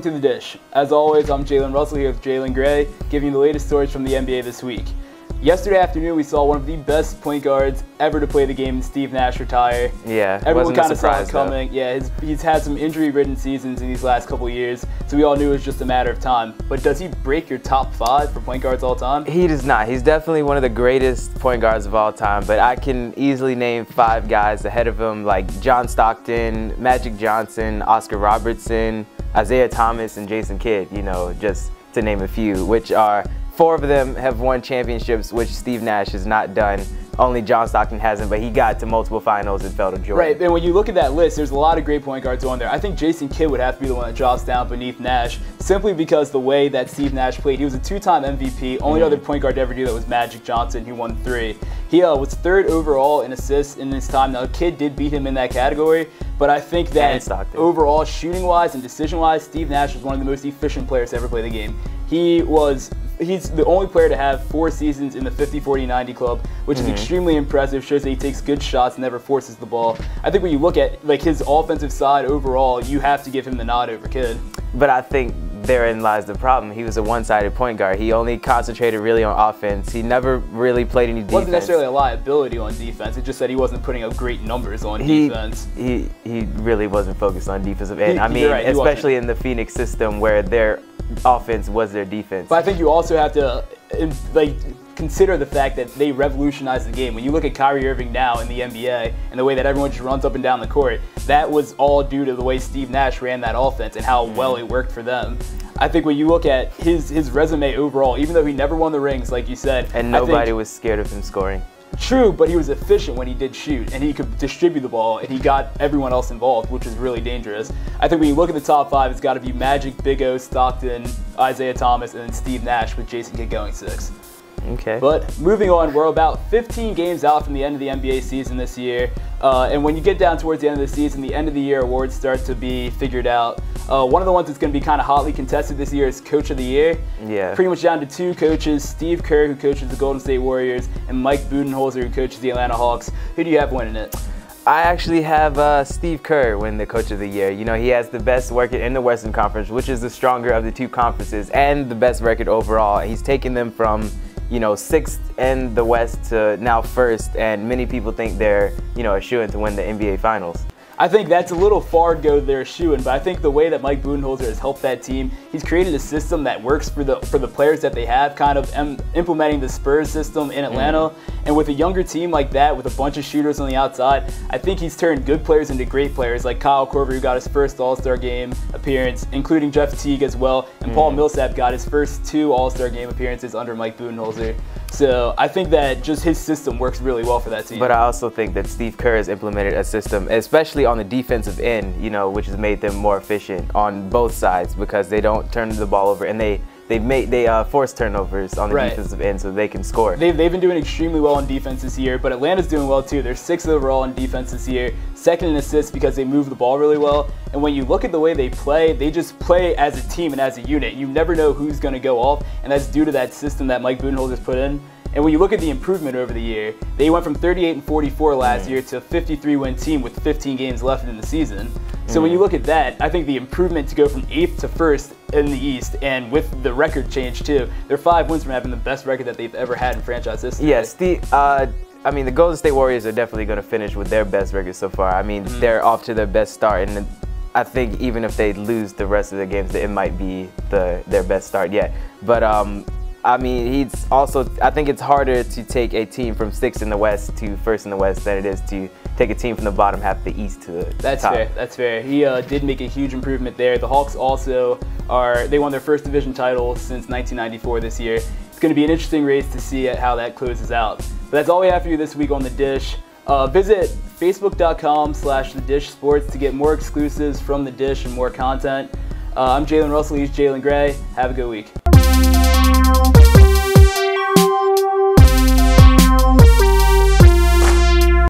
to The Dish. As always, I'm Jalen Russell here with Jalen Gray, giving you the latest stories from the NBA this week. Yesterday afternoon, we saw one of the best point guards ever to play the game, Steve Nash, retire. Yeah, everyone kind of saw it though. coming. Yeah, he's had some injury-ridden seasons in these last couple of years, so we all knew it was just a matter of time. But does he break your top 5 for point guards all time? He does not. He's definitely one of the greatest point guards of all time, but I can easily name 5 guys ahead of him, like John Stockton, Magic Johnson, Oscar Robertson, Isaiah Thomas, and Jason Kidd, you know, just to name a few, which are 4 of them have won championships, which Steve Nash has not done. Only John Stockton hasn't, but he got to multiple finals and fell to Jordan. Right, and when you look at that list, there's a lot of great point guards on there. I think Jason Kidd would have to be the one that drops down beneath Nash, simply because the way that Steve Nash played. He was a 2-time MVP. Only other point guard to ever do that was Magic Johnson, who won 3. He was 3rd overall in assists in his time. Now, Kidd did beat him in that category, but I think that overall, shooting-wise and decision-wise, Steve Nash was one of the most efficient players to ever play the game. He's the only player to have 4 seasons in the 50-40-90 club, which is extremely impressive. Shows that he takes good shots and never forces the ball. I think when you look at like his offensive side overall, you have to give him the nod over Kidd. But I think therein lies the problem. He was a one-sided point guard. He only concentrated really on offense. He never really played any defense. It wasn't necessarily a liability on defense. It just said he wasn't putting up great numbers on defense. He really wasn't focused on defensive end. I mean, right, especially in the Phoenix system where their offense was their defense. But I think you also have to consider the fact that they revolutionized the game. When you look at Kyrie Irving now in the NBA and the way that everyone just runs up and down the court, that was all due to the way Steve Nash ran that offense and how well it worked for them. I think when you look at his resume overall, even though he never won the rings, like you said, and nobody was scared of him scoring. True, but he was efficient when he did shoot, and he could distribute the ball, and he got everyone else involved, which is really dangerous. I think when you look at the top 5, it's got to be Magic, Big O, Stockton, Isaiah Thomas, and then Steve Nash, with Jason Kidd going 6. Okay. But moving on, we're about 15 games out from the end of the NBA season this year. And when you get down towards the end of the season, the end of the year awards start to be figured out. One of the ones that's going to be kind of hotly contested this year is Coach of the Year. Yeah. Pretty much down to 2 coaches, Steve Kerr, who coaches the Golden State Warriors, and Mike Budenholzer, who coaches the Atlanta Hawks. Who do you have winning it? I actually have Steve Kerr win the Coach of the Year. You know, he has the best record in the Western Conference, which is the stronger of the 2 conferences, and the best record overall. He's taken them from, you know, 6th in the West to now 1st, and many people think they're, you know, a shoo-in to win the NBA Finals. I think that's a little far to go there shoo-in, but I think the way that Mike Budenholzer has helped that team, he's created a system that works for the players that they have, kind of implementing the Spurs system in Atlanta. And with a younger team like that, with a bunch of shooters on the outside, I think he's turned good players into great players, like Kyle Korver, who got his first All-Star Game appearance, including Jeff Teague as well, and Paul Millsap got his first 2 All-Star Game appearances under Mike Budenholzer. So I think that just his system works really well for that team. But I also think that Steve Kerr has implemented a system, especially on the defensive end, you know, which has made them more efficient on both sides because they don't turn the ball over, and they force turnovers on the defensive end so they can score. They've been doing extremely well on defense this year, but Atlanta's doing well too. They're 6th overall in defense this year, 2nd in assists because they move the ball really well. And when you look at the way they play, they just play as a team and as a unit. You never know who's going to go off, and that's due to that system that Mike Budenholzer's put in. And when you look at the improvement over the year, they went from 38-44 last year to a 53-win team with 15 games left in the season. So when you look at that, I think the improvement to go from 8th to 1st in the East, and with the record change too, they're 5 wins from having the best record that they've ever had in franchise history. Yes, I mean, the Golden State Warriors are definitely going to finish with their best record so far. I mean, they're off to their best start, and I think even if they lose the rest of the games, it might be their best start yet. But I mean, I think it's harder to take a team from 6th in the West to 1st in the West than it is to take a team from the bottom half of the East to the top. That's fair. That's fair. He did make a huge improvement there. The Hawks also they won their first division title since 1994 this year. It's going to be an interesting race to see how that closes out. But that's all we have for you this week on The Dish. Visit facebook.com/thedishsports to get more exclusives from The Dish and more content. I'm Jalen Russell. He's Jalen Gray. Have a good week.